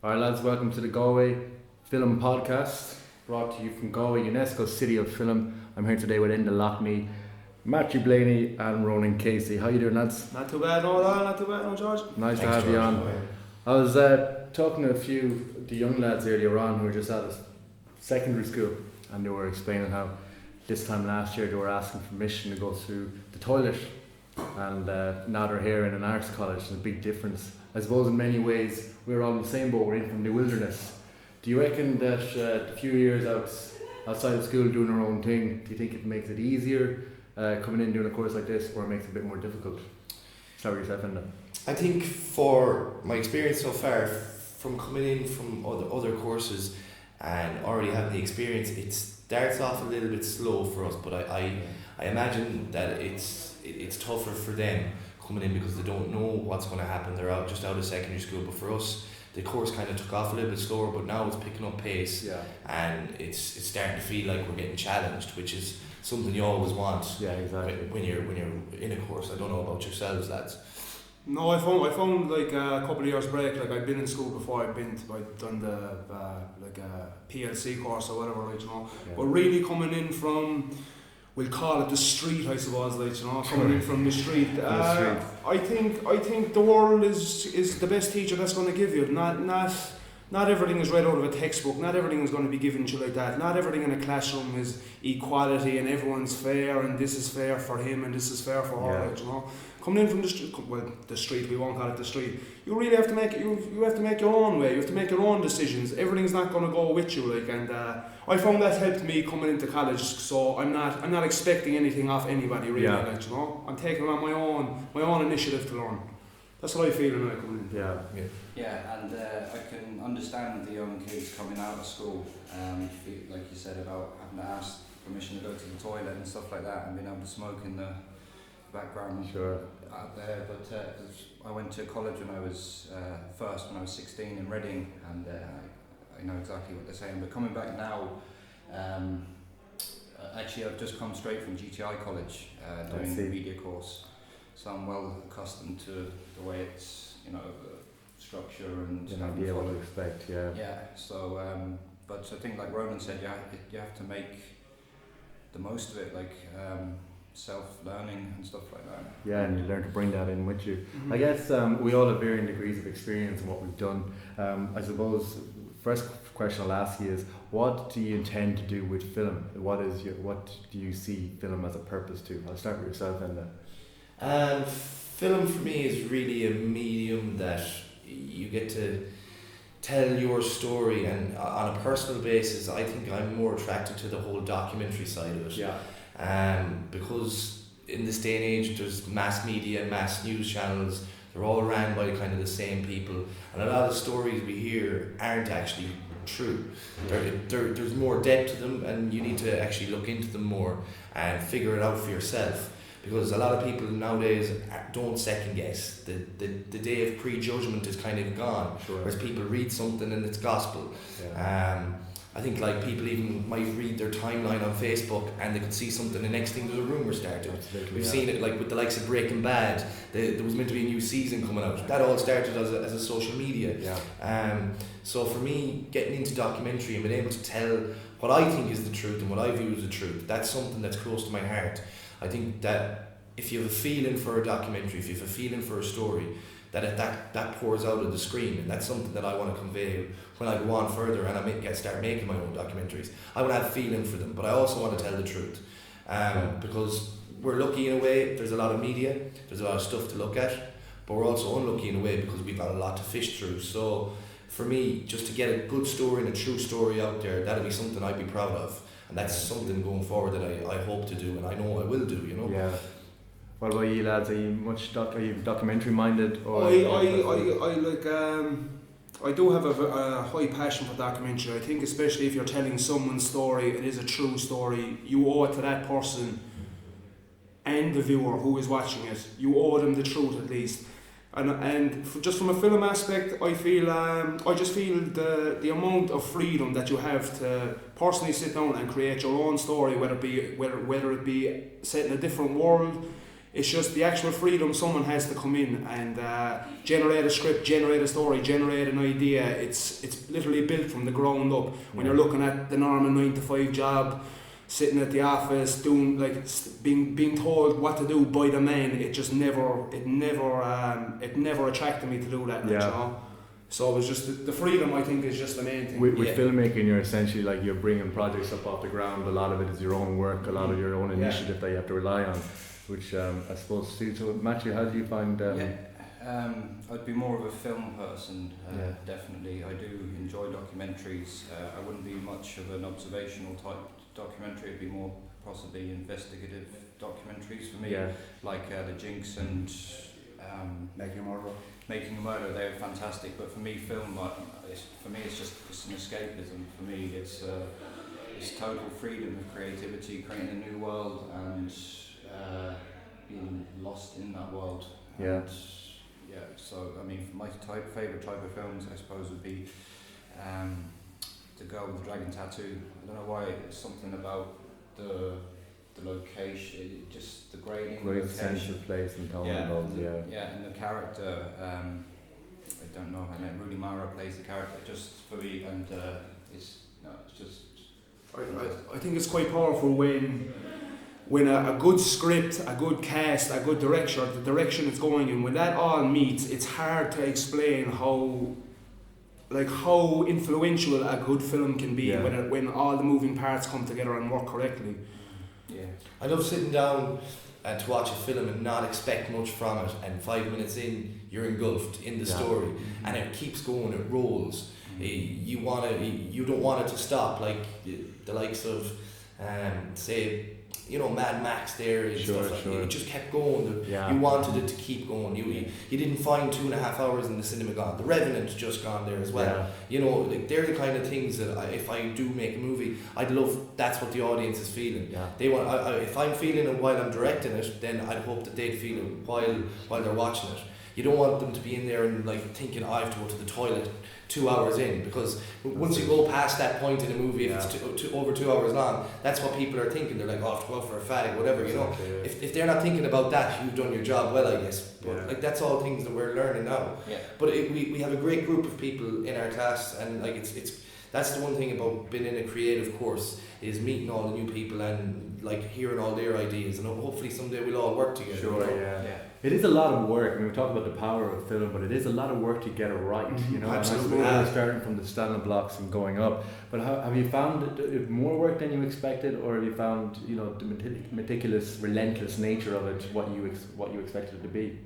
Alright lads, welcome to the Galway Film Podcast, brought to you from Galway, UNESCO City of Film. I'm here today with Enda Loughney, Blayney and Ronan Casey. How you doing lads? Not too bad, no George. Nice to have you on. I was talking to a few of the young lads earlier on who were just out of secondary school, and they were explaining how this time last year they were asking permission to go through the toilet, and now they're here in an arts college. There's a big difference. I suppose in many ways we're all in the same boat, we're in from the wilderness. Do you reckon that a few years outside of school doing our own thing, do you think it makes it easier coming in doing a course like this, or it makes it a bit more difficult? Start with yourself, Enda. I think for my experience so far, from coming in from other courses and already having the experience, it starts off a little bit slow for us, but I imagine that it's tougher for them coming in because they don't know what's going to happen. They're out of secondary school, but for us the course kind of took off a little bit slower, but now it's picking up pace, and it's starting to feel like we're getting challenged, which is something you always want. Yeah, exactly. When you're in a course. I don't know about yourselves, lads. No, I found like a couple of years break. Like I've been in school before. I've done the PLC course or whatever, right? You know. Yeah. But really coming in from, we'll call it the street, I suppose, like, you know, coming in from the street. I think the world is the best teacher that's going to give you. Not everything is read out of a textbook. Not everything is going to be given to you like that. Not everything in a classroom is equality and everyone's fair and this is fair for him and this is fair for her. Like, you know, coming in from the street, we won't call it the street. You really have to make you have to make your own way. You have to make your own decisions. Everything's not going to go with you, like, and I found that helped me coming into college. So I'm not expecting anything off anybody really. Like, you know, I'm taking on my own initiative to learn. That's what I feel when I come in. Yeah, and I can understand the young kids coming out of school, like you said, about having to ask permission to go to the toilet and stuff like that, and being able to smoke in the background out there. But I went to college when I was when I was 16 in Reading, and I know exactly what they're saying. But coming back now, actually I've just come straight from GTI College doing the media course. So I'm well accustomed to the way it's, you know, structure and you know, be able to expect, so but I think, like Ronan said, you have to make the most of it, like self-learning and stuff like that. Yeah, and you learn to bring that in with you. Mm-hmm. I guess we all have varying degrees of experience in what we've done. I suppose first question I'll ask you is, what do you intend to do with film? What do you see film as a purpose to? I'll start with yourself, Enda. Film for me is really a medium that you get to tell your story, and on a personal basis I think I'm more attracted to the whole documentary side of it. Because in this day and age there's mass media, mass news channels, they're all ran by kind of the same people, and a lot of stories we hear aren't actually true. There's more depth to them, and you need to actually look into them more and figure it out for yourself. Because a lot of people nowadays don't second guess. The day of prejudgment is kind of gone. Sure. Whereas people read something and it's gospel. I think like people even might read their timeline on Facebook and they could see something, the next thing there's a rumour started. We've seen it like with the likes of Breaking Bad. There was meant to be a new season coming out. That all started as a social media. So for me, getting into documentary and being able to tell what I think is the truth and what I view as the truth, that's something that's close to my heart. I think that if you have a feeling for a documentary, if you have a feeling for a story, that pours out of the screen, and that's something that I want to convey when I go on further and I start making my own documentaries. I want to have feeling for them, but I also want to tell the truth, because we're lucky in a way. There's a lot of media, there's a lot of stuff to look at, but we're also unlucky in a way because we've got a lot to fish through. So for me, just to get a good story and a true story out there, that'll be something I'd be proud of. And that's something going forward that I hope to do, and I know I will do, you know. Yeah. What about you lads? Are you documentary minded? Or I do have a high passion for documentary. I think especially if you're telling someone's story, it is a true story. You owe it to that person and the viewer who is watching it. You owe them the truth at least. And just from a film aspect, I just feel the amount of freedom that you have to personally sit down and create your own story, whether it be set in a different world, It's just the actual freedom someone has to come in and generate a script, generate a story, generate an idea. It's literally built from the ground up. When you're looking at the normal 9-to-5 job, sitting at the office, doing being told what to do by the man, it never attracted me to do that. You know? So it was just the freedom. I think is just the main thing. With filmmaking, you're essentially like you're bringing projects up off the ground. A lot of it is your own work, a lot of your own initiative that you have to rely on. Which I suppose suits. So Matthew, how do you find? I'd be more of a film person. Definitely, I do enjoy documentaries. I wouldn't be much of an observational type documentary. It'd be more possibly investigative documentaries for me, like The Jinx and Making a Murder. They're fantastic. But for me, film, it's an escapism. For me, it's total freedom of creativity, creating a new world and. Being lost in that world. So I mean, my favourite type of films, I suppose, would be The Girl with the Dragon Tattoo. I don't know why, it's something about the location, just the grading, great sense of place and tone involved. And the character. I don't know her name. Rooney Mara plays the character. Just for me, and it's just. I think it's quite powerful when a good script, a good cast, a good director, the direction it's going in, when that all meets, it's hard to explain how influential a good film can be when all the moving parts come together and work correctly. Yeah, I love sitting down to watch a film and not expect much from it, and 5 minutes in, you're engulfed in the story, and it keeps going, it rolls. You don't want it to stop, like the likes of, say, Mad Max there and stuff like that. It just kept going. You wanted it to keep going. You didn't find 2.5 hours in the cinema gone. The Revenant just gone there as well. They're the kind of things that if I do make a movie, I'd love. That's what the audience is feeling. They want. If I'm feeling it while I'm directing it, then I'd hope that they'd feel it while they're watching it. You don't want them to be in there and thinking I have to go to the toilet 2 hours in, because once you go past that point in a movie, if it's over 2 hours long, that's what people are thinking. They're like, oh, I have to go out for a fag, whatever, If they're not thinking about that, you've done your job well, I guess. But that's all things that we're learning now. But we have a great group of people in our class, and that's the one thing about being in a creative course, is meeting all the new people and hearing all their ideas, and hopefully someday we'll all work together. It is a lot of work. I mean, we talk about the power of film, but it is a lot of work to get it right. Absolutely. Starting from the starting blocks and going up. But have you found it more work than you expected, or have you found the meticulous, relentless nature of it what you expected it to be?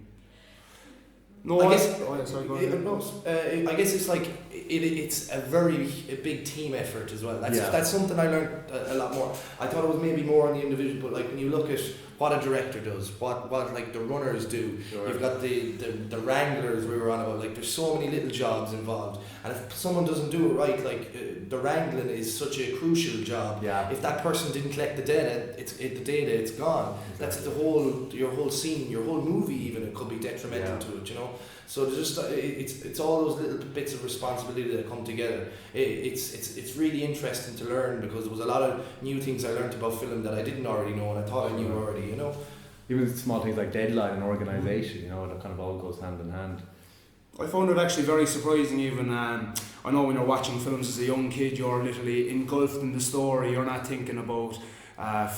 No, I guess. I guess it's it's a very big team effort as well. That's something I learned a lot more. I thought it was maybe more on the individual, but when you look at what a director does, what the runners do, you've got the wranglers we were on about. There's so many little jobs involved, and if someone doesn't do it right, the wrangling is such a crucial job. If that person didn't collect the data, it's gone. Exactly. That's your whole scene, your whole movie even, it could be detrimental to it. So just it's all those little bits of responsibility that come together. It's really interesting to learn, because there was a lot of new things I learned about film that I didn't already know, and I thought I knew already. Even small things like deadline and organisation, it kind of all goes hand in hand. I found it actually very surprising. Even I know when you're watching films as a young kid, you're literally engulfed in the story. You're not thinking about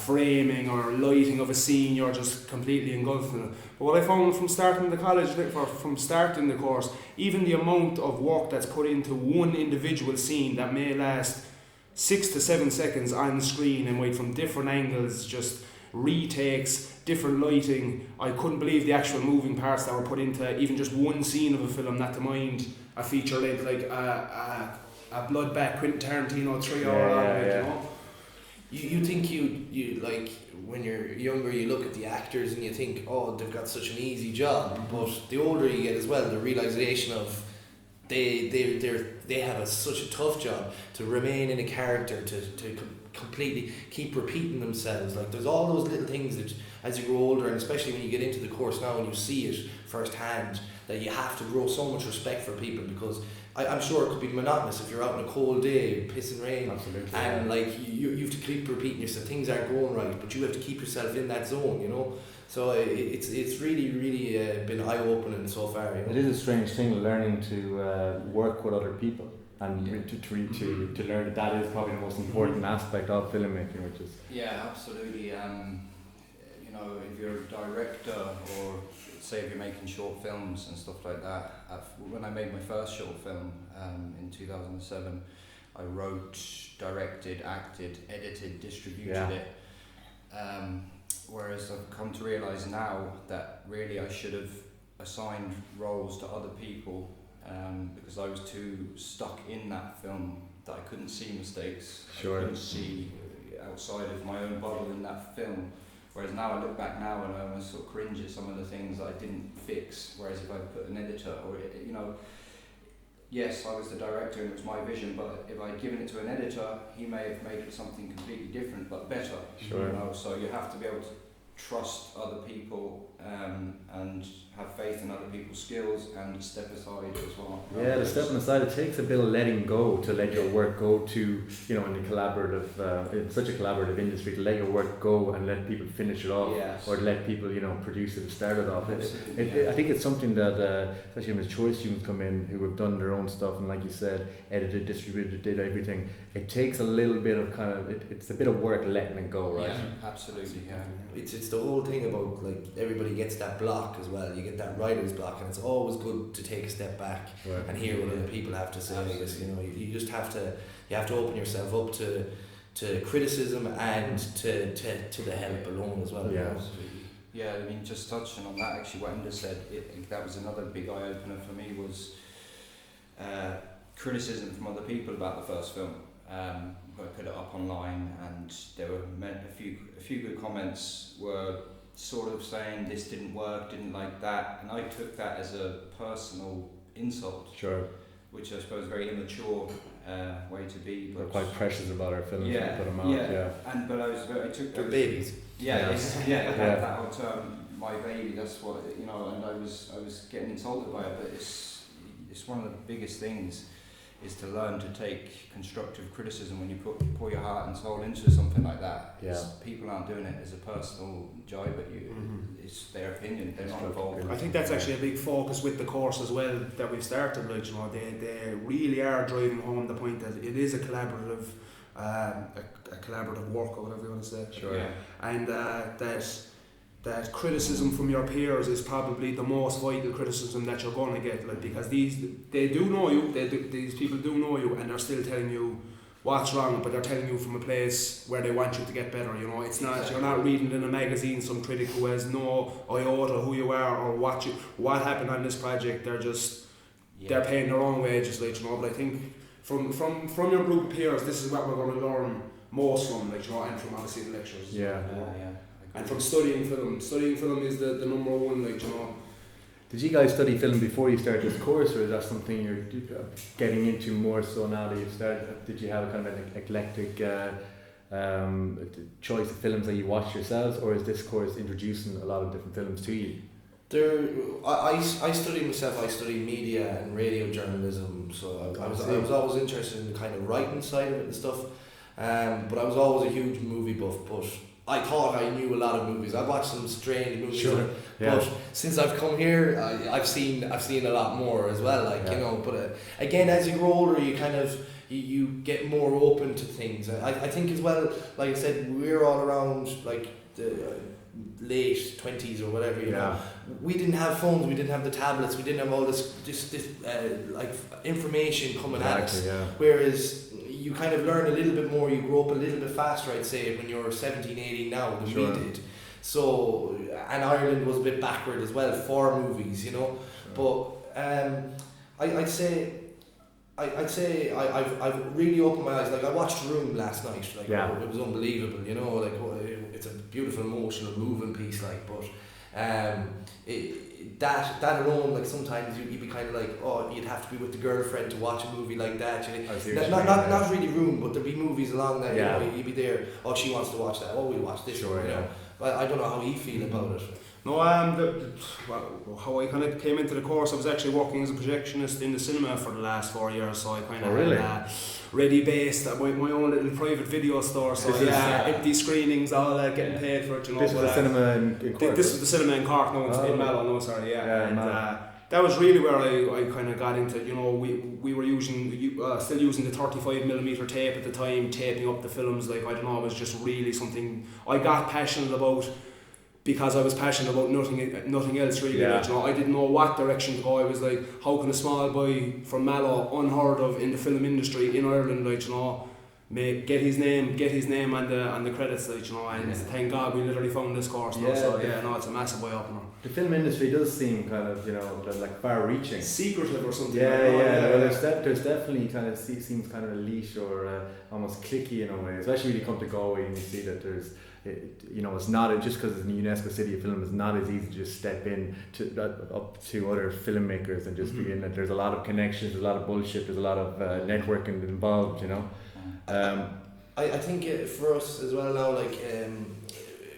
framing or lighting of a scene. You're just completely engulfed in it. But what I found from starting the college, from starting the course, even the amount of work that's put into one individual scene that may last 6 to 7 seconds on the screen, and wait from different angles, just retakes, different lighting. I couldn't believe the actual moving parts that were put into even just one scene of a film, not to mind a feature length like a Bloodbath, Quentin Tarantino 3 hour long. You think you when you're younger, you look at the actors and you think, oh, they've got such an easy job. But the older you get as well, the realization of they have such a tough job to remain in a character, to completely keep repeating themselves. There's all those little things that as you grow older, and especially when you get into the course now and you see it firsthand, that you have to grow so much respect for people, because I'm sure it could be monotonous if you're out on a cold day, pissing rain, Absolutely, and like you have to keep repeating yourself, things aren't going right, but you have to keep yourself in that zone, you know. So it's really been eye opening so far. You know? It is a strange thing learning to work with other people, and to learn that is probably the most important aspect of filmmaking, which is absolutely. You know, if you're a director, or say if you're making short films and stuff like that. When I made my first short film in 2007, I wrote, directed, acted, edited, distributed it. Whereas I've come to realise now that really I should have assigned roles to other people, because I was too stuck in that film that I couldn't see mistakes. Sure. I couldn't see outside of my own bubble in that film. Whereas now I look back now and I almost sort of cringe at some of the things that I didn't fix. Whereas if I put an editor, or you know, yes, I was the director and it was my vision, but if I'd given it to an editor, he may have made it something completely different but better. Sure. You know, so you have to be able to trust other people and have faith in other people's skills and step aside as well. Yeah, the stepping aside, it takes a bit of letting go to let your work go to, you know, in the collaborative, in such a collaborative industry, to let your work go and let people finish it off, or to let people, you know, produce it and start it off. I think it's something that, especially when mature students come in who have done their own stuff and, like you said, edited, distributed, did everything, it takes a little bit of kind of, it's a bit of work letting it go, right? Yeah, absolutely, yeah. It's the whole thing about, like, everybody gets that block as well. You get that writer's block, and it's always good to take a step back and hear what other people have to say. You know, you just have to open yourself up to criticism and to the help alone as well. Yeah. Absolutely. Yeah, I mean, just touching on that, actually, what Enda said, that was another big eye opener for me, was criticism from other people about the first film. I put it up online, and there were a few good comments were sort of saying this didn't work, didn't like that, and I took that as a personal insult. Sure. Which I suppose is a very immature way to be. But we're quite precious about our films. Yeah, put them out. I took they're babies. That whole term, my baby. That's what, you know, and I was getting insulted by it, but it's one of the biggest things, is to learn to take constructive criticism when you pour your heart and soul into something like that. Yeah. People aren't doing it as a personal jibe at you. It's their opinion. They're not involved. I think that's actually a big focus with the course as well that we've started. Like, you know, they really are driving home the point that it is a collaborative, a collaborative work, or whatever you want to say. Sure. Yeah. And that criticism from your peers is probably the most vital criticism that you're going to get, like, because these people do know you, and they're still telling you what's wrong, but they're telling you from a place where they want you to get better. You know, it's not you're not reading in a magazine some critic who has no iota who you are or what happened on this project. They're just they're paying their own wages, like, you know. But I think from your group of peers, this is what we're going to learn most from, like, you know, and from obviously the lectures. Yeah. And from studying film is the number one, like, you know. Did you guys study film before you started this course, or is that something you're getting into more so now that you've started? Did you have a kind of an eclectic choice of films that you watch yourselves, or is this course introducing a lot of different films to you? I studied myself. I studied media and radio journalism, so I was always interested in the kind of writing side of it and stuff. But I was always a huge movie buff. But I thought I knew a lot of movies. I watched some strange movies. Sure. But since I've come here, I've seen a lot more as well. Like, you know. But again, as you grow older, you kind of you get more open to things. I think as well. Like I said, we're all around like the late 20s or whatever. You know, we didn't have phones. We didn't have the tablets. We didn't have all this like information coming at us. Whereas you kind of learn a little bit more, you grow up a little bit faster, I'd say, when you're 17, 18 now than we did. So, and Ireland was a bit backward as well for movies, you know. But I'd say I've really opened my eyes. Like, I watched Room last night. Like, it was unbelievable, you know. Like, it's a beautiful, emotional, moving piece. Like, but that alone, like, sometimes you'd be kind of like, oh, you'd have to be with the girlfriend to watch a movie like that. You know? Not really Room, but there'd be movies along that. You know, you'd be there. Oh, she wants to watch that. Oh, we'll watch this. You know. But I don't know how you feel about it. No, how I kind of came into the course, I was actually working as a projectionist in the cinema for the last 4 years, so I kind of had ready based my own little private video store, so empty screenings, all that, getting paid for it, you know. This was the cinema in Cork? This was the cinema in Cork, in Mallow, no, sorry, that was really where I kind of got into, you know, we were still using the 35mm tape at the time, taping up the films, like, I don't know, it was just really something I got passionate about, because I was passionate about nothing else really. Like, you know, I didn't know what direction to go. I was like, how can a small boy from Mallow, unheard of in the film industry in Ireland, like, you know, get his name on the credits, like, you know, and thank God we literally found this course. It's a massive way opener. The film industry does seem kind of, you know, like far-reaching, secretive or something. Well, there's definitely kind of seems kind of elite or almost cliquey in a way, especially when you come to Galway and you see that there's. You know, it's not just because it's a UNESCO City of Film. It's not as easy to just step in up to other filmmakers and just begin. There's a lot of connections, there's a lot of bullshit, there's a lot of networking involved. You know, I think for us as well now, like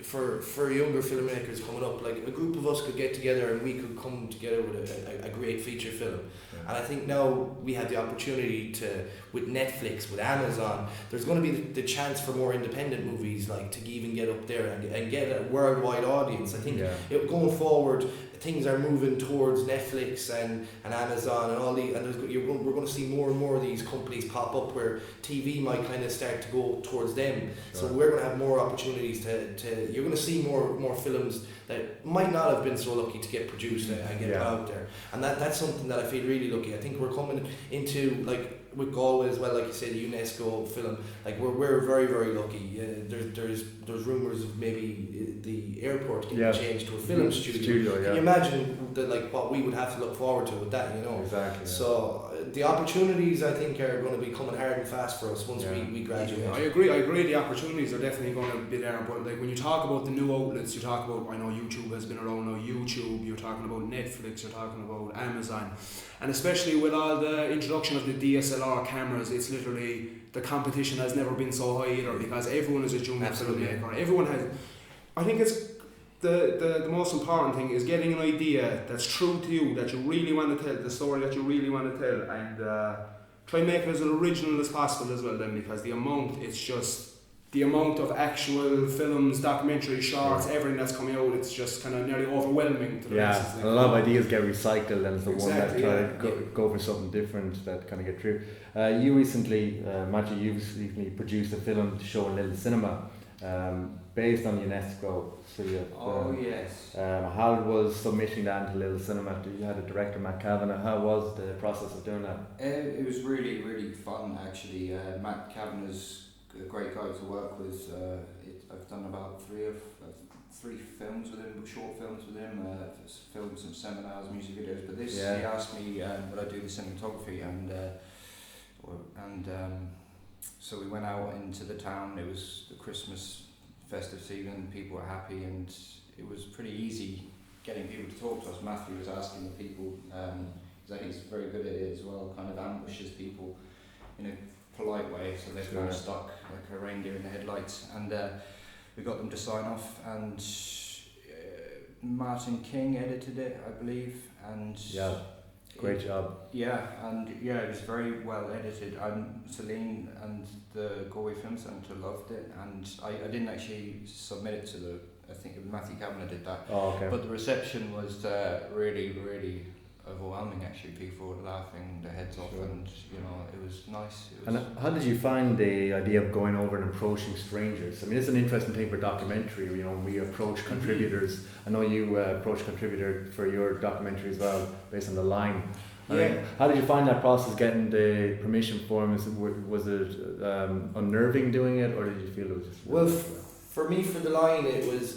for younger filmmakers coming up, like a group of us could get together and we could come together with a great feature film. And I think now we have the opportunity to, with Netflix, with Amazon, there's going to be the chance for more independent movies, like to even get up there and get a worldwide audience. I think going forward, things are moving towards Netflix and Amazon and all the, and we're going to see more and more of these companies pop up where TV might kind of start to go towards them. So we're going to have more opportunities to you're going to see more films that might not have been so lucky to get produced and get out there. And that's something that I feel really lucky. I think we're coming into, like, with Galway as well, like you said, UNESCO film, like we're very, very lucky. There's rumours of maybe the airport getting changed to a film studio. Can you imagine what we would have to look forward to with that, you know? Exactly. So the opportunities, I think, are going to be coming hard and fast for us once we graduate. I agree. The opportunities are definitely going to be there. But like when you talk about the new outlets, you talk about, I know YouTube has been around now. YouTube. You're talking about Netflix. You're talking about Amazon. And especially with all the introduction of the DSLR cameras, it's literally, the competition has never been so high either, because everyone is a junior filmmaker. Everyone has, I think it's the most important thing is getting an idea that's true to you, that you really want to tell, the story that you really want to tell, and try and make it as original as possible as well then, because the amount of actual films, documentaries, shorts, everything that's coming out, it's just kind of nearly overwhelming to the masses. And a lot of ideas get recycled, and it's the one that try to go for something different that kind of get through. You recently produced a film to show in Little Cinema, based on UNESCO. So how was submitting that into Little Cinema? You had a director, Matt Kavanagh. How was the process of doing that? It was really, really fun actually. Matt Kavanagh's a great guy to work with. I've done about three films with him, short films with him, filmed some seminars, music videos, but this, he asked me would I do the cinematography, and so we went out into the town. It was the Christmas festive season, people were happy, and it was pretty easy getting people to talk to us. Matthew was asking the people, he's very good at it as well, kind of ambushes people in a polite way, so they're kind of stuck like a reindeer in the headlights, and we got them to sign off, and Martin King edited it, I believe, and great job. It was very well edited, and Celine and the Galway Film Centre loved it, and I didn't actually submit it to I think Matthew Kavanagh did that, but the reception was really, really overwhelming actually. People were laughing their heads off, and it was nice. And how did you find the idea of going over and approaching strangers? I mean, it's an interesting thing for documentary. We approach contributors. I know you approached contributor for your documentary as well, based on The Line. How did you find that process, getting the permission for him? Was it unnerving doing it, or did you feel it was just for me, for The Line, it was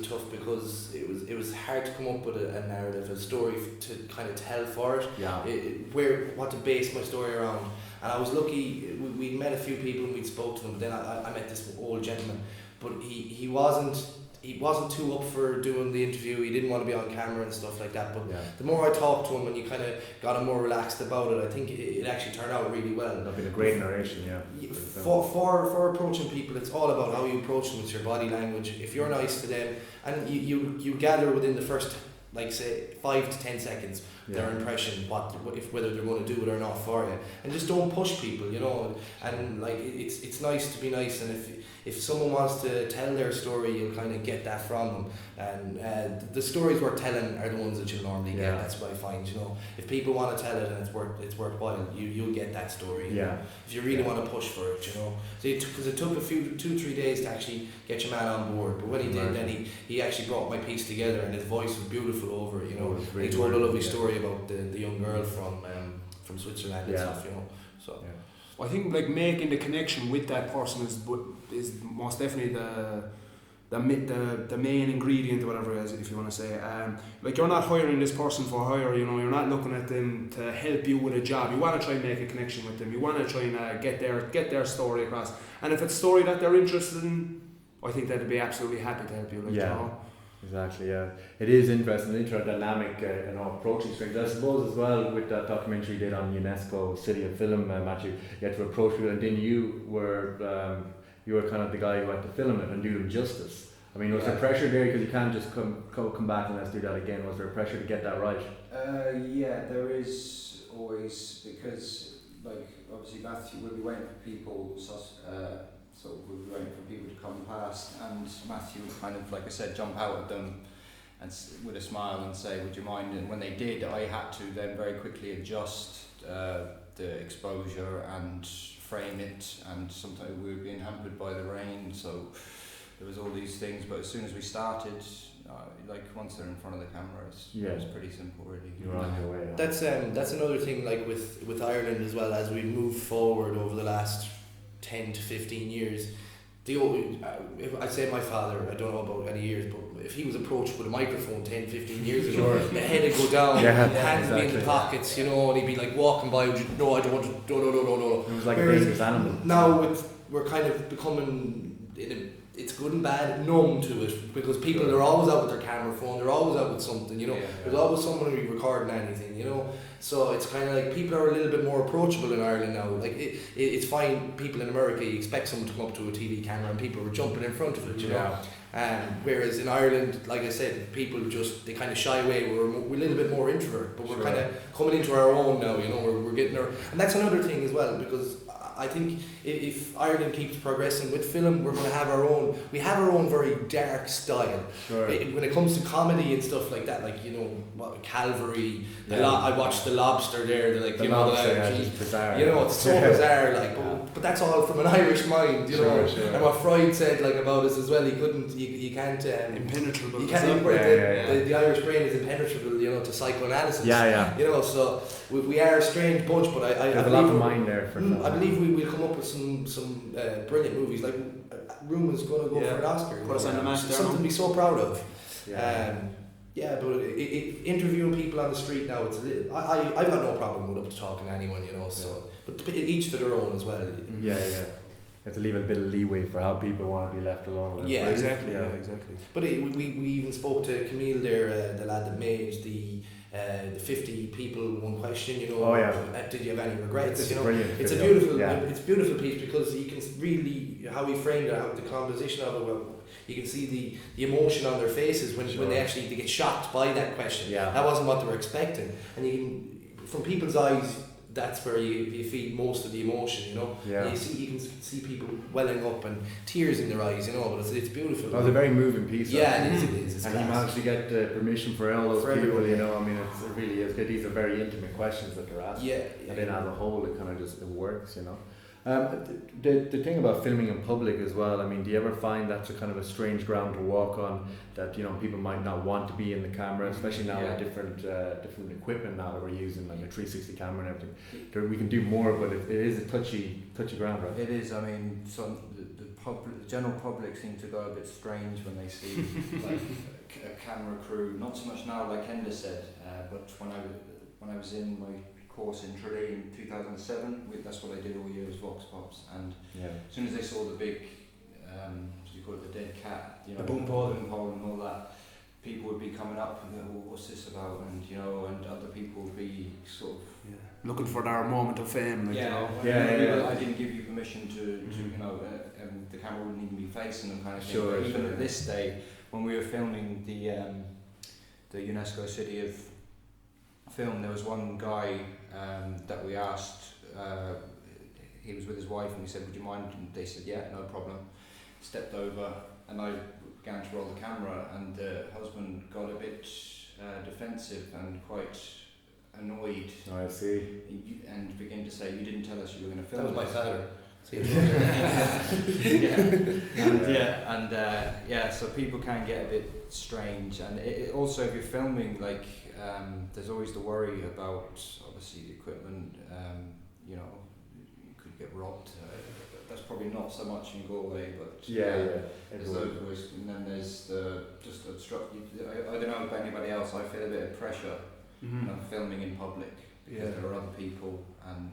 tough, because it was hard to come up with a narrative, a story to kind of tell for it. What to base my story around. And I was lucky. We met a few people and we'd spoke to them. But then I met this old gentleman, but he he wasn't too up for doing the interview. He didn't want to be on camera and stuff like that. But Yeah. the more I talked to him and you kind of got him more relaxed about it, I think it actually turned out really well. That'd be a great narration, yeah. For approaching people, it's all about how you approach them with your body language. If you're nice to them, and you gather within the first, like say, 5 to 10 seconds, their impression, whether they're going to do it or not for you, and just don't push people, you know. And like it's nice to be nice, and if someone wants to tell their story, you'll kind of get that from them. And the stories worth telling are the ones that you'll normally get. That's what I find, you know. If people want to tell it and it's worthwhile, you'll get that story. You know? If you really want to push for it, you know. So because it took a few 2-3 days to actually get your man on board, but when he did, then he actually brought my piece together, and his voice was beautiful over it, you know. He told a lovely story about the young girl from Switzerland and stuff, you know. So I think like making the connection with that person is most definitely the main ingredient, or whatever it is, if you want to say. Like you're not hiring this person for hire, you know. You're not looking at them to help you with a job. You want to try and make a connection with them. You want to try and get their story across. And if it's a story that they're interested in, I think they'd be absolutely happy to help you. Like, you know? Exactly, yeah. It is interesting, interdynamic approaching strings. I suppose as well with that documentary you did on UNESCO City of Film, Matthew, you had to approach people, and then you were kind of the guy who had to film it and do them justice. I mean, was there pressure there, because you can't just come back and let's do that again? Was there pressure to get that right? Yeah, there is always, because like obviously Matthew will be waiting for people, so we'll be waiting for people to come past, and Matthew would kind of, like I said, jump out at them and with a smile and say, would you mind? And when they did, I had to then very quickly adjust the exposure and frame it, and sometimes we were being hampered by the rain, so there was all these things. But as soon as we started, like once they're in front of the camera, it was pretty simple, really. You're on your way. That's another thing, like with Ireland as well, as we move forward over the last 10 to 15 years. I'd say my father, I don't know about any years, but if he was approached with a microphone 10, 15 years ago, the head would go down, hands be in the pockets, you know, and he'd be like walking by, no, I don't want to, no. It was like a dangerous animal. Now we're kind of becoming, it's good and bad, numb to it, because people are always out with their camera phone, they're always out with something, you know. There's always someone recording anything, you know. So it's kind of like people are a little bit more approachable in Ireland now. Like it's fine. People in America, you expect someone to come up to a TV camera and people were jumping in front of it, you know. Whereas in Ireland, like I said, people they kind of shy away. We're a little bit more introvert, but we're kind of coming into our own now, you know. We're getting our, and that's another thing as well, because I think if Ireland keeps progressing with film, we're going to have our own. We have our own very dark style. When it comes to comedy and stuff like that, like, you know, Calvary. I watched The Lobster there. Like, you know, bizarre. You know, it's so bizarre. Like, but that's all from an Irish mind, you know. And what Freud said, like, about us as well, you can't impenetrable. You can't. The Irish brain is impenetrable, you know, to psychoanalysis. You know, so we are a strange bunch, but I there's a lot of mind there for. I believe we'll come up with some brilliant movies. Like Ruman's going to go for an Oscar. Put us on the map there. Something to be so proud of. But interviewing people on the street now, it's a little, I've got no problem with up to talking to anyone, you know. So, but each to their own as well. You have to leave a bit of leeway for how people want to be left alone. Exactly. But we even spoke to Camille there, the lad that made the 50 people, one question, you know. Did you have any regrets? It's, you know, brilliant. It's a beautiful, it's a beautiful piece, because you can really, how he framed it, how the composition of it. Well, you can see the emotion on their faces when they get shocked by that question. That wasn't what they were expecting, and you can, from people's eyes, that's where you feed most of the emotion, you know. You can see people welling up and tears in their eyes, you know. But it's beautiful. It was a very moving piece. It is. And you managed to get permission for all those people, you know. I mean, it really is good. These are very intimate questions that they're asking. And then as a whole, it kind of just works, you know. The thing about filming in public as well, I mean, do you ever find that's a kind of a strange ground to walk on, that, you know, people might not want to be in the camera, especially now with different equipment now that we're using, like a 360 camera and everything. We can do more, but it is a touchy ground, right? It is. I mean, the general public seem to go a bit strange when they see like a camera crew. Not so much now, like Enda said, but when I was in my course in Tralee in 2007, that's what I did all year, was Vox Pops, and as soon as they saw the big you call it the dead cat, you know, The boom pole. and all that. People would be coming up and go, well, what's this about? And you know, and other people would be sort of looking for their moment of fame, like, you know. I didn't give you permission to you know, and the camera wouldn't even be facing them, kind of thing. Sure, But even at this day, when we were filming the UNESCO City of Film, there was one guy that we asked. He was with his wife, and we said, "Would you mind?" And they said, "Yeah, no problem." Stepped over, and I began to roll the camera, and the husband got a bit defensive and quite annoyed. Oh, I see. And began to say, "You didn't tell us you were going to film." That was my this." father. So people can get a bit strange, and it also, if you're filming, like there's always the worry about obviously the equipment. You know, you could get robbed. That's probably not so much in Galway, but there's those worries. And then there's the just obstruct. I don't know about anybody else. I feel a bit of pressure, you know, filming in public because there are other people, and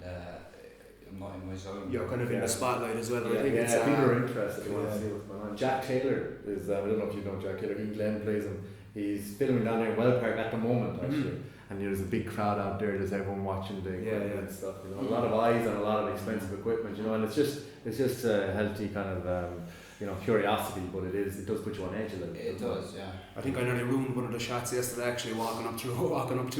I'm not in my zone. You're kind of in the spotlight as well. I think it's people are interested. They want to see what's going on. Jack Taylor is. I don't know if you know Jack Taylor. Glenn plays him. He's filming down there in Wellpark at the moment, actually. And there's a big crowd out there. There's everyone watching the equipment and stuff. You know, a lot of eyes and a lot of expensive equipment. You know, and it's just a healthy kind of you know, curiosity. But it does put you on edge a little bit. It does, yeah. I think I nearly ruined one of the shots yesterday, actually walking up to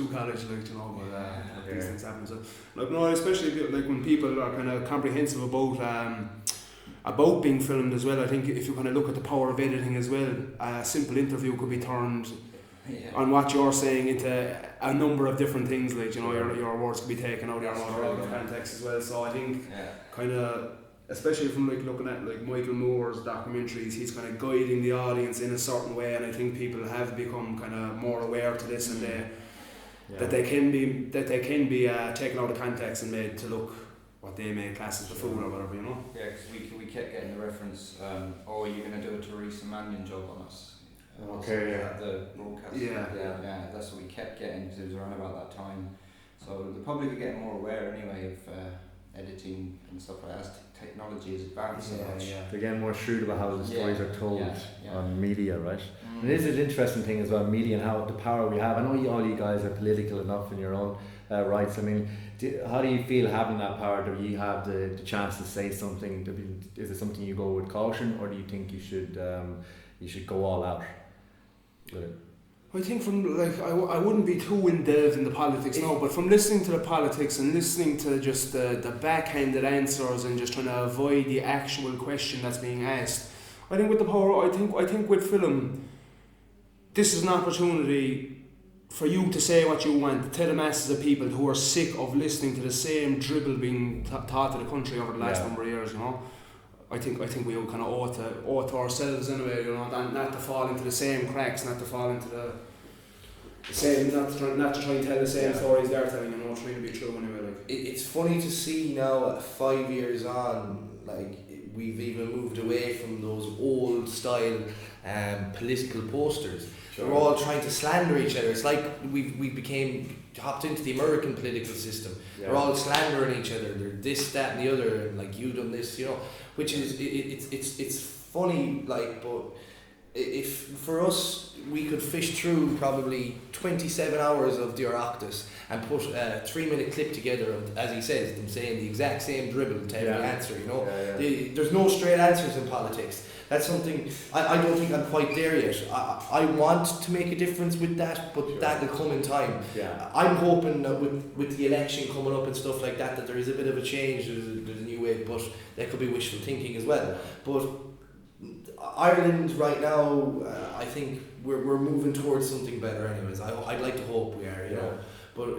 college, like, you know. But these things happen. So, like, no, especially like when people are kind of comprehensive about being filmed as well. I think if you kind of look at the power of editing as well, a simple interview could be turned on what you're saying into a number of different things, like, you know, your words could be taken out of context as well. So I think kind of, especially from like looking at like Michael Moore's documentaries, he's kind of guiding the audience in a certain way, and I think people have become kind of more aware to this, and that they can be taken out of context and made to look what they may class as the fool or whatever, you know. Yeah, because we kept getting the reference, "Oh, you're going to do a Theresa Mannion job on us." The broadcast. Yeah, that's what we kept getting, because it was around about that time. So the public are getting more aware anyway of editing and stuff like that. As technology is advanced so much. They're getting more shrewd about how the stories are told on media, right? And it is an interesting thing as well, media, and how the power we have. I know all you guys are political enough in your own rights. I mean, how do you feel having that power? Do you have the chance to say something? Is it something you go with caution, or do you think you should go all out with it? I think from like I wouldn't be too involved in the politics now, but from listening to the politics and listening to just the backhanded answers and just trying to avoid the actual question that's being asked, I think with the power, I think with film, this is an opportunity for you to say what you want, to the masses of people who are sick of listening to the same dribble being taught to the country over the last number of years, you know. I think we kind of owe to ourselves anyway, you know, not to fall into the same cracks, not to fall into the same, not to try and tell the same stories they're telling, you know, trying to be true anyway. Like, it's funny to see now, 5 years on, like, we've even moved away from those old style political posters. We're all trying to slander each other. It's like we hopped into the American political system. We're all slandering each other. They're this, that, and the other, and like, you done this, you know. Which is it's funny, like, but if for us, we could fish through probably 27 hours of the Oireachtas and put a 3-minute clip together of, as he says, them saying the exact same dribble to every answer, you know. There's no straight answers in politics. That's something I don't think I'm quite there yet. I want to make a difference with that, but that will come in time. I'm hoping that with the election coming up and stuff like that there is a bit of a change, there's a new way, but that could be wishful thinking as well. But Ireland right now, I think we're moving towards something better anyways. I'd like to hope we are, you know. But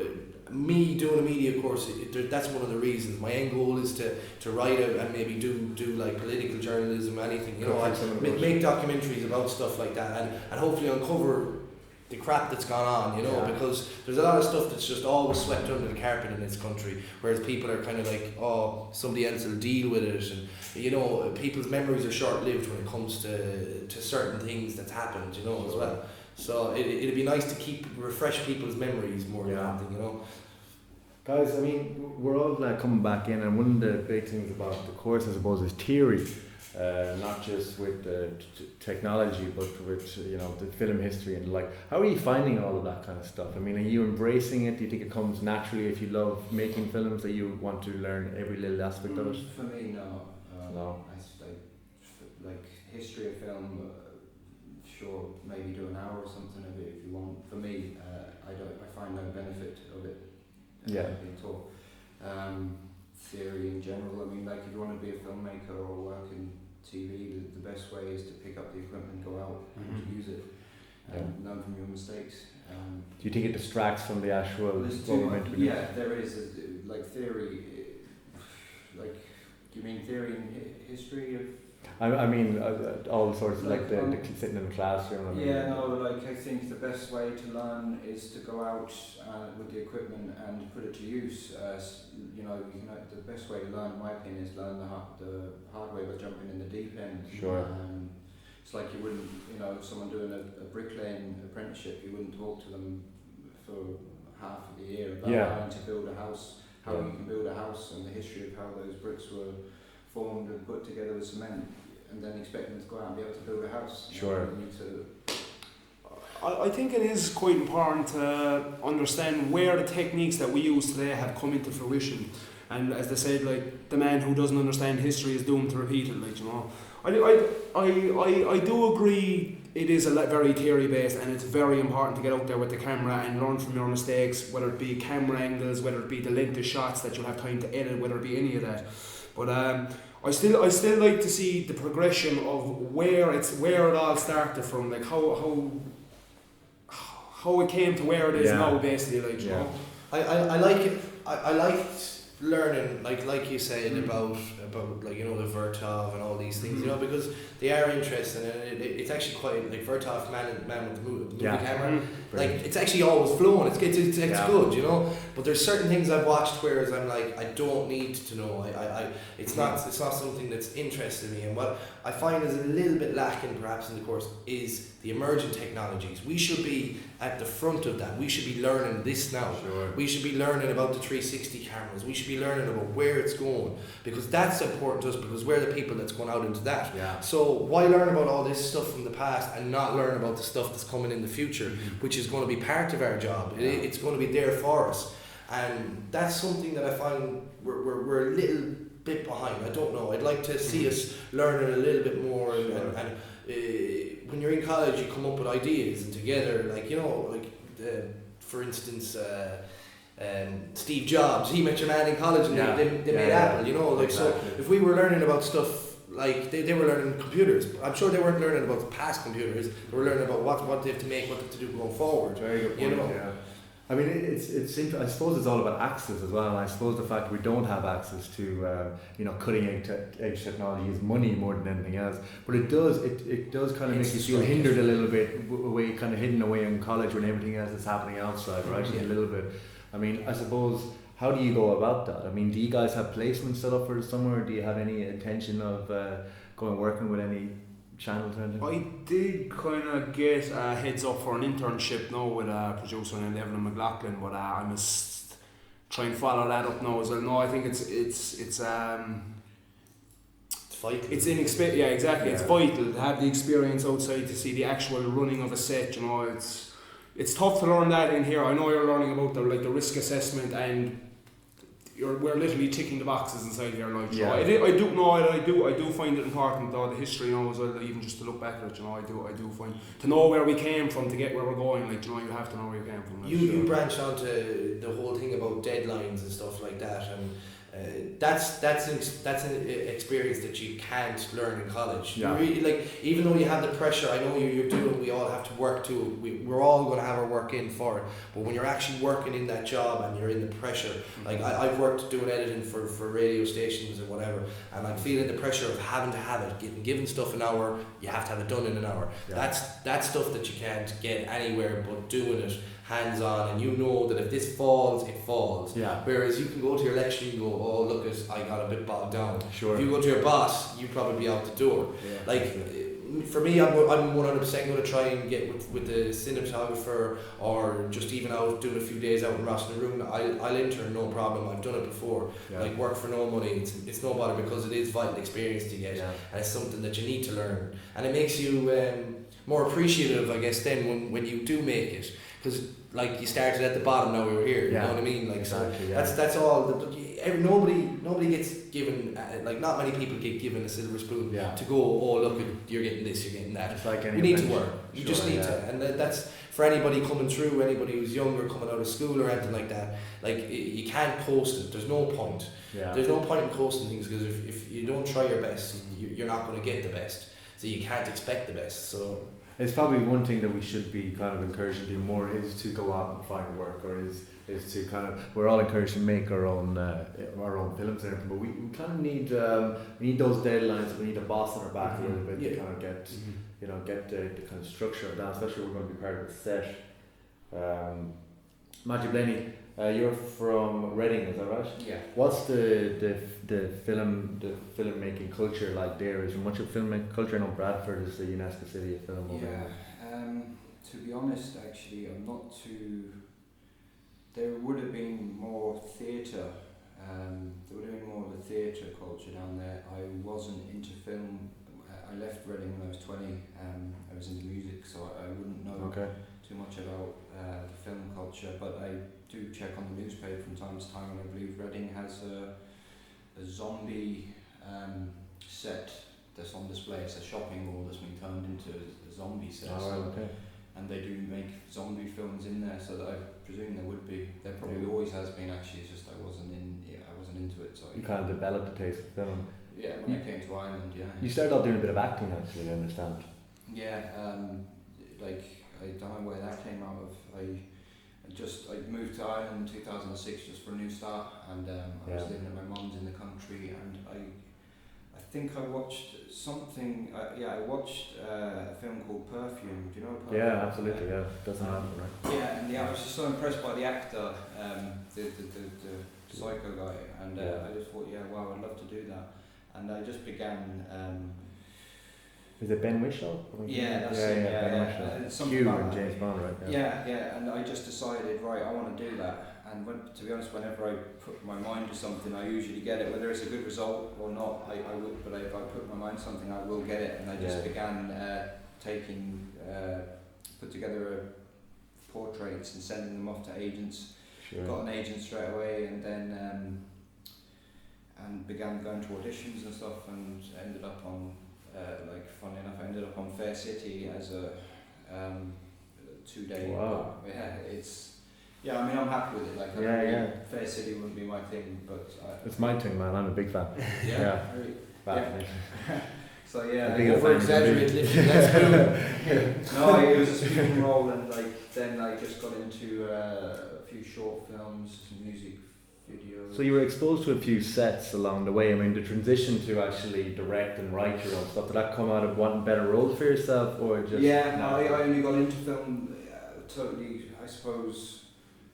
me doing a media course, that's one of the reasons. My end goal is to write out and maybe do like political journalism, anything, you know, make documentaries about stuff like that, and hopefully uncover the crap that's gone on, you know, because there's a lot of stuff that's just always swept under the carpet in this country, whereas people are kind of like, oh, somebody else will deal with it, and you know, people's memories are short-lived when it comes to certain things that's happened, you know, as well. So it'd be nice to refresh people's memories more than anything, you know. Guys, I mean, we're all coming back in, and one of the big things about the course, I suppose, is theory. not just with technology, but with the film history and like. How are you finding all of that kind of stuff? I mean, are you embracing it? Do you think it comes naturally if you love making films that you want to learn every little aspect of it? For me, no. No. Like history of film. Sure, maybe do an hour or something of it if you want. For me, I find no benefit of it. Being taught. Theory in general. I mean, like if you want to be a filmmaker or work in TV, the best way is to pick up the equipment, go out and use it, and learn from your mistakes. Do you think it distracts from the actual what we're meant to be doing? Yeah, there is like theory. Like, do you mean theory in history of? I mean, all sorts of like the sitting in the classroom. I think the best way to learn is to go out with the equipment and put it to use. The best way to learn, in my opinion, is learn the hard way by jumping in the deep end. Sure. It's like you wouldn't, if someone doing a bricklaying apprenticeship, you wouldn't talk to them for half of the year about how to build a house, how you can build a house, and the history of how those bricks were formed and put together with cement, and then expect them to go out and be able to build a house. Sure. I think it is quite important to understand where the techniques that we use today have come into fruition. And as they said, like, the man who doesn't understand history is doomed to repeat it. Like, I do agree. It is very theory based, and it's very important to get out there with the camera and learn from your mistakes, whether it be camera angles, whether it be the length of shots that you'll have time to edit, whether it be any of that. But I still like to see the progression of where it all started from, like how it came to where it is now, basically. Like, you know. I like it. I liked learning, like you said, about like, the Vertov and all these things, because they are interesting, and it's actually quite like Vertov, man with the movie camera. Like, it's actually always flowing. It's good, But there's certain things I've watched whereas I'm like, I don't need to know. It's not something that's interested me. And what I find is a little bit lacking perhaps in the course is the emerging technologies. We should be at the front of that. We should be learning this now. Sure. We should be learning about the 360 cameras. We should be learning about where it's going, because that's important to us, because we're the people that's going out into that. Yeah. So why learn about all this stuff from the past and not learn about the stuff that's coming in the future, which is going to be part of our job. It's going to be there for us. And that's something that I find we're a little bit behind. I don't know. I'd like to see us learning a little bit more. And when you're in college, you come up with ideas, and together, for instance, Steve Jobs, he met your man in college, and they made Apple. Exactly. So if we were learning about stuff. Like they were learning computers. I'm sure they weren't learning about past computers. They were learning about what they have to make, what they have to do going forward. Very good point. Yeah. I mean, it's I suppose it's all about access as well. And I suppose the fact we don't have access to cutting edge technology is money more than anything else. But it does kind of make you feel hindered a little bit, away, kind of hidden away in college when everything else is happening outside, right? A little bit. I mean, I suppose. How do you go about that? I mean, do you guys have placements set up for the summer? Do you have any intention of working with any channels or anything? I did kind of get a heads up for an internship now with a producer named Evelyn McLaughlin, but I must try and follow that up now as well. No, I think it's vital. It's inexpensive. Yeah, exactly. Yeah. It's vital to have the experience outside, to see the actual running of a set. It's tough to learn that in here. I know you're learning about the risk assessment, and we're literally ticking the boxes inside here. I do find it important, though, the history, as well, even just to look back at it. I do find to know where we came from to get where we're going. You have to know where you came from. You branched onto the whole thing about deadlines and stuff like that, and that's an experience that you can't learn in college. Yeah. Really, even though you have the pressure, I know you're doing. We all have to work too. We're all going to have our work in for it. But when you're actually working in that job and you're in the pressure, I've worked doing editing for radio stations and whatever, and I'm feeling the pressure of having to have it, getting given stuff an hour. You have to have it done in an hour. Yeah. That's stuff that you can't get anywhere but doing it hands on, and that if this falls, it falls. Yeah. Whereas you can go to your lecture and go, oh look, I got a bit bogged down. Sure. If you go to your boss, you probably be out the door. Yeah. for me, I'm 100% going to try and get with the cinematographer, or just even out doing a few days out in Rossnaroon. I'll intern, no problem. I've done it before. Yeah. Like, work for no money. It's no bother, because it is vital experience to get, Yeah. and it's something that you need to learn, and it makes you more appreciative, I guess, then when you do make it, because like you started at the bottom, now we were here. Yeah. You know what I mean? Like, Exactly, so yeah. that's all. Nobody gets given, like, not many people get given a silver spoon Yeah. to go, oh look, you're getting this, you're getting that. It's like any You need to adventure. work. You Sure, just need yeah. to, and that's for anybody coming through, anybody who's younger, coming out of school or anything like that. Like, you can't coast it. There's no point. Yeah. There's no point in coasting things, because if you don't try your best, you're not going to get the best. So you can't expect the best. So It's probably one thing that we should be kind of encouraged to do more, is to go out and find work, or is to kind of, we're all encouraged to make our own films and everything, but we kind of need those deadlines. We need a boss on our back a little bit to kind of get get the kind of structure of that, especially if we're going to be part of the set. Matthew Blayney, you're from Reading, is that right? Yeah. What's the filmmaking culture like there? Is there much of filmmaking culture? I know Bradford is the UNESCO City of Film over there. To be honest, actually, I'm not too. There would have been more theatre. There would have been more of a theatre culture down there. I wasn't into film. I left Reading when I was 20. I was into music, so I wouldn't know too much about the film culture. But I do check on the newspaper from time to time, and I believe Reading has a zombie set that's on display. It's a shopping mall that's been turned into a zombie set. And they do make zombie films in there, so that I presume there would be. There probably always has been, actually. It's just I wasn't into it. So You kind of developed a taste for film. yeah, when I came to Ireland, yeah. You started off doing a bit of acting, actually, I understand. Yeah, like I don't know where that came out of. I moved to Ireland in 2006 just for a new start, and I was living at my mum's in the country, and I think I watched something. I watched a film called Perfume. Do you know Perfume? Yeah, absolutely. Yeah, doesn't happen, right? Yeah, and I was just so impressed by the actor, the psycho guy, and I just thought, wow, I'd love to do that, and I just began. Is it Ben Whishaw? Yeah, that's Ben Whishaw. Hugh and James Bond, right? Yeah, and I just decided, right, I want to do that. And to be honest, whenever I put my mind to something, I usually get it. Whether it's a good result or not, I would. But if I put my mind to something, I will get it. And I just began put together portraits and sending them off to agents. Sure. Got an agent straight away, and then and began going to auditions and stuff, and ended up on. Funny enough, I ended up on Fair City as a 2-day. Wow. Yeah, I mean, I'm happy with it. Fair City wouldn't be my thing, but it's my thing, man. I'm a big fan. Yeah. So over exaggerated. That's cool. No, it was a speaking role, and then I just got into a few short films, some music videos. So you were exposed to a few sets along the way. I mean, the transition to actually direct and write your own stuff, did that come out of wanting better roles for yourself, or just? Yeah, no, I only got into film totally, I suppose,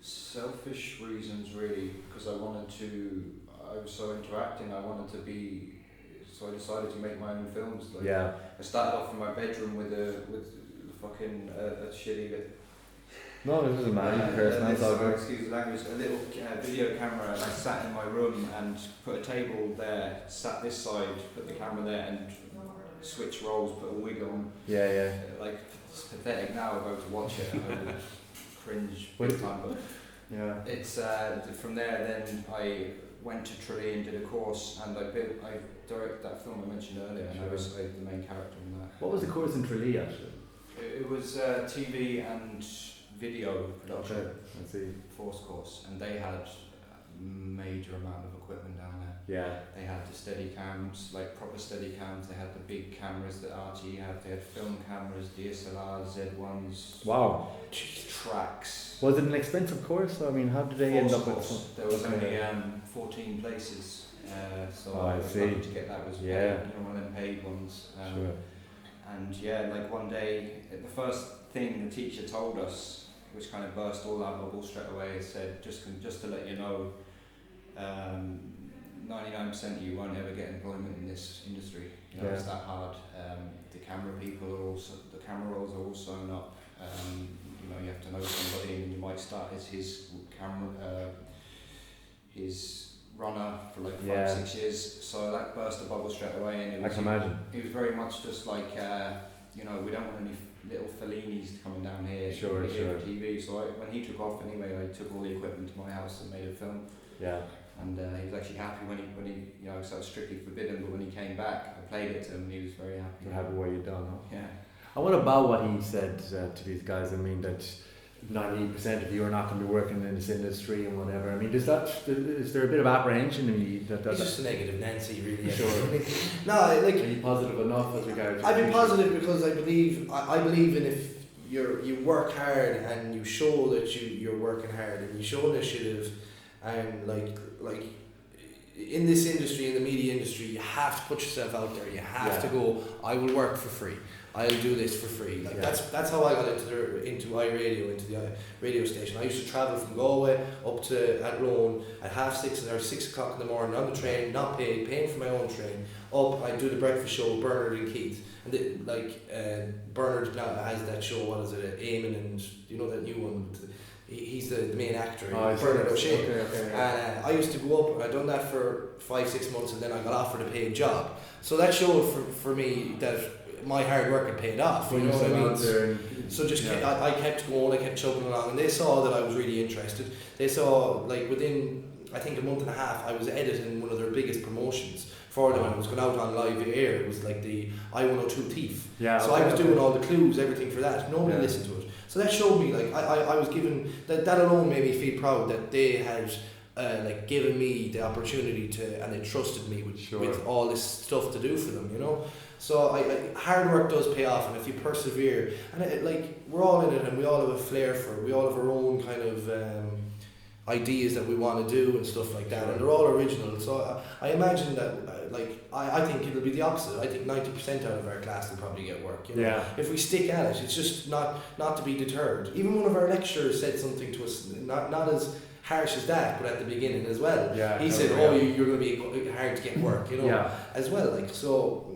selfish reasons, really, because I was so into acting, so I decided to make my own films. I started off in my bedroom with fucking a shitty. No, this isn't mad. Excuse the language. A little video camera, and I sat in my room and put a table there, sat this side, put the camera there, and switch roles, put a wig on. Yeah. It's pathetic now if I were to watch it. I would cringe big time, but it's from there. Then I went to Tralee and did a course, and I directed that film I mentioned earlier, and I was the main character in that. What was the course in Tralee actually? It was TV and video production. Okay, I see. Force course, and they had a major amount of equipment down there. Yeah. They had the steady cams, like proper steady cams. They had the big cameras that RTE had. They had film cameras, DSLRs, Z1s. Wow. Tracks. Was it an expensive course? I mean, how did they end up with some? There was only 14 places, so I was lucky to get that was paid, one of them paid ones. Sure. And one day, the first thing the teacher told us, which kind of burst all our bubbles straight away, said just to let you know, 99% of you won't ever get employment in this industry. You know, it's that hard. The camera roles are all sewn up. You know, you have to know somebody, and you might start as his runner for like 5-6 years. So that burst the bubble straight away, and I can imagine. It was very much just like, you know, we don't want any little Fellinis coming down here Sure. for TV. So when he took off anyway, I took all the equipment to my house and made a film. Yeah. And he was actually happy when he you know, so it was strictly forbidden, but when he came back, I played it to him and he was very happy. You're happy what you've done, huh? Yeah. And what about what he said to these guys? I mean, that 90% of you are not going to be working in this industry and whatever. I mean, is there a bit of apprehension in you that He's just a negative Nancy, really. Sure. No, like, are you positive enough as regards? I've been positive because I believe in if you work hard and you show that you're working hard and you show initiative, and like in this industry, in the media industry, you have to put yourself out there. You have to go, I will work for free. I'll do this for free. Like that's how I got into iRadio, into the radio station. I used to travel from Galway up to Athlone at 6:30 or 6 o'clock in the morning on the train, not paid, paying for my own train. Up, I do the breakfast show with Bernard and Keith, and Bernard now has that show. What is it? Eamon, and you know that new one. He's the main actor. Bernard O'Shea. Okay. And I used to go up, and I'd done that for 5-6 months, and then I got offered a paid job. So that showed for me that my hard work had paid off. You know what I mean? So just I kept going, I kept chugging along, and they saw that I was really interested. They saw, like, within I think a month and a half, I was editing one of their biggest promotions for them, and it was going out on live air. It was like the I-102 Thief. So I was doing all the clues, everything for that. Nobody listened to it. So that showed me, like, I was given, that alone made me feel proud that they had like given me the opportunity to, and they trusted me with all this stuff to do for them, you know. So hard work does pay off, and if you persevere, and like, we're all in it, and we all have a flair for it. We all have our own kind of ideas that we want to do and stuff like that, and they're all original. So I imagine that I think it'll be the opposite. I think 90% out of our class will probably get work, you know? If we stick at it. It's just not to be deterred. Even one of our lecturers said something to us, not as harsh as that, but at the beginning as well. He said, you're going to be hard to get work, you know, as well. Like, so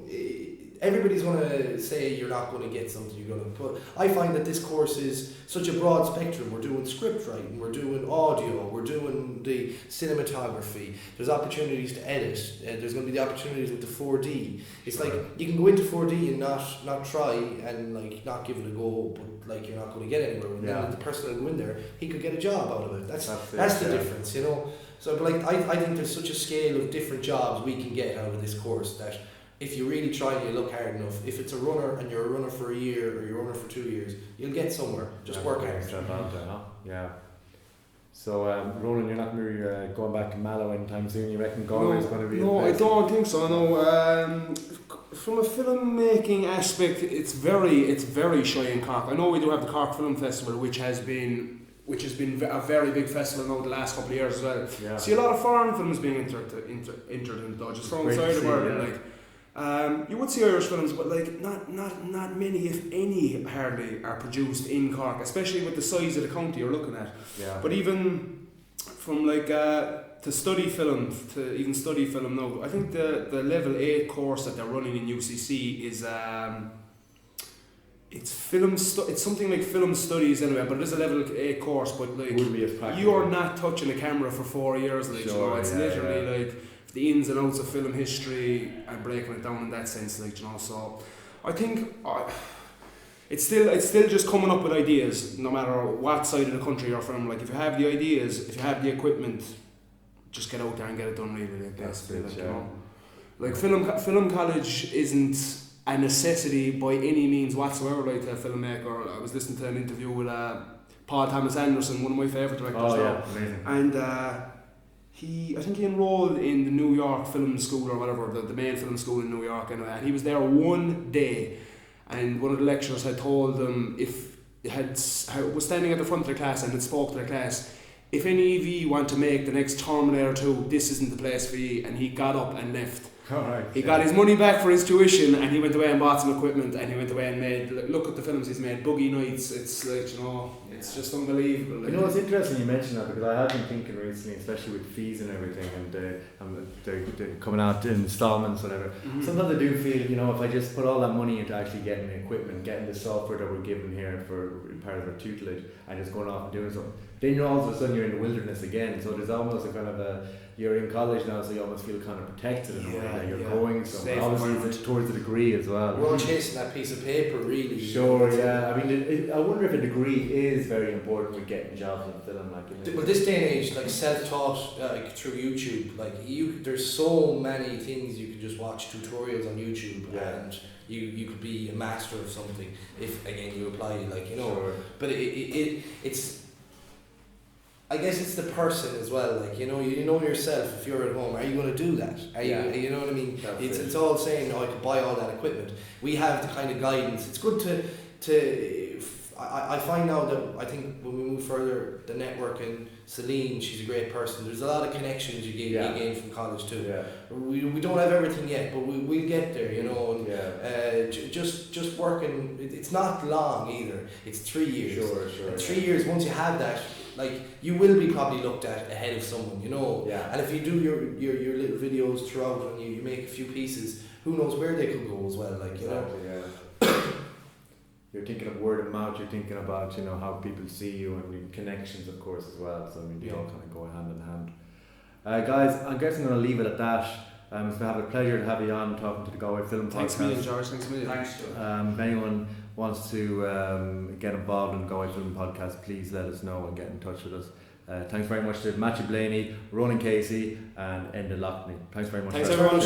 everybody's going to say you're not going to get something, you're going to put. I find that this course is such a broad spectrum. We're doing script writing, we're doing audio, we're doing the cinematography, there's opportunities to edit, there's going to be the opportunities with the 4D. It's like, you can go into 4D and not try and like not give it a go, but like you're not going to get anywhere. And then the person will go in there, he could get a job out of it. That's the difference, you know. So, but like, I think there's such a scale of different jobs we can get out of this course that if you really try and you look hard enough, if it's a runner and you're a runner for a year or you're a runner for 2 years, you'll get somewhere. Just work hard. So, Ronan, you're not going to be going back to Mallow anytime soon. You reckon Galway is going to be? No, I don't think so. No, from a filmmaking aspect, it's very shy in Cork. I know we do have the Cork Film Festival, which has been a very big festival now the last couple of years as well. See a lot of foreign films being entered in though, just from outside the world. Like, you would see Irish films, but like not many, if any, hardly are produced in Cork, especially with the size of the county you're looking at. But even from like to study film now, I think the level 8 course that they're running in UCC is it's something like film studies anyway, but it is a level 8 course. But like, you are not touching a camera for 4 years, like, you know, it's literally like the ins and outs of film history and breaking it down in that sense, like, you know. So I think it's still just coming up with ideas, no matter what side of the country you're from. Like, if you have the ideas, if you have the equipment, just get out there and get it done, really. Like, that's it, like, you know. Like, film college isn't a necessity by any means whatsoever, like, to a filmmaker. I was listening to an interview with Paul Thomas Anderson, one of my favourite directors. Amazing. And I think he enrolled in the New York Film School or whatever, the main film school in New York, and he was there one day, and one of the lecturers had told him, was standing at the front of the class and had spoke to the class, if any of you want to make the next Terminator 2, this isn't the place for you. And he got up and left. He got his money back for his tuition, and he went away and bought some equipment, and he went away and made, look at the films he's made, Boogie Nights. It's like, you know, It's just unbelievable. You know, it's interesting you mentioned that, because I have been thinking recently, especially with fees and everything, and they're coming out in installments, whatever. Sometimes I do feel, you know, if I just put all that money into actually getting the equipment, getting the software that we're given here for part of our tutelage, and just going off and doing something, then you're all of a sudden you're in the wilderness again. So there's almost a kind of you're in college now, so you almost feel kind of protected in a way that you're going somewhere. Obviously, it's towards a degree as well. We're all chasing that piece of paper, really. Sure, yeah. I mean, I wonder if a degree is very important with getting jobs in film. Well, this day and age, like self-taught, through YouTube, there's so many things you can just watch tutorials on YouTube, and you could be a master of something if again you apply, Sure. But it's. I guess it's the person as well, you know yourself. If you're at home, are you going to do that? You know what I mean? It's all saying, I could buy all that equipment. We have the kind of guidance. It's good to I find now that I think when we move further, the network, and Celine, she's a great person. There's a lot of connections you gain from college too. Yeah. We don't have everything yet, but we'll get there, you know. And just working. It's not long either. It's 3 years. Sure. And 3 years, once you have that, you will be probably looked at ahead of someone, you know. Yeah. And if you do your little videos throughout, and you make a few pieces, who knows where they could go as well, you know. Yeah. You're thinking of word of mouth, you're thinking about, how people see you, and connections, of course, as well. So, they all kind of go hand in hand. Guys, I guess I'm going to leave it at that. It's been a pleasure to have you on talking to the Galway Film Podcast. Thanks a million, George. Thanks a million. Thanks, George. If anyone wants to get involved in the Galway Film Podcast, please let us know and get in touch with us. Thanks very much to Blayney, Ronan Casey, and Enda Loughney. Thanks very much. Thanks everyone.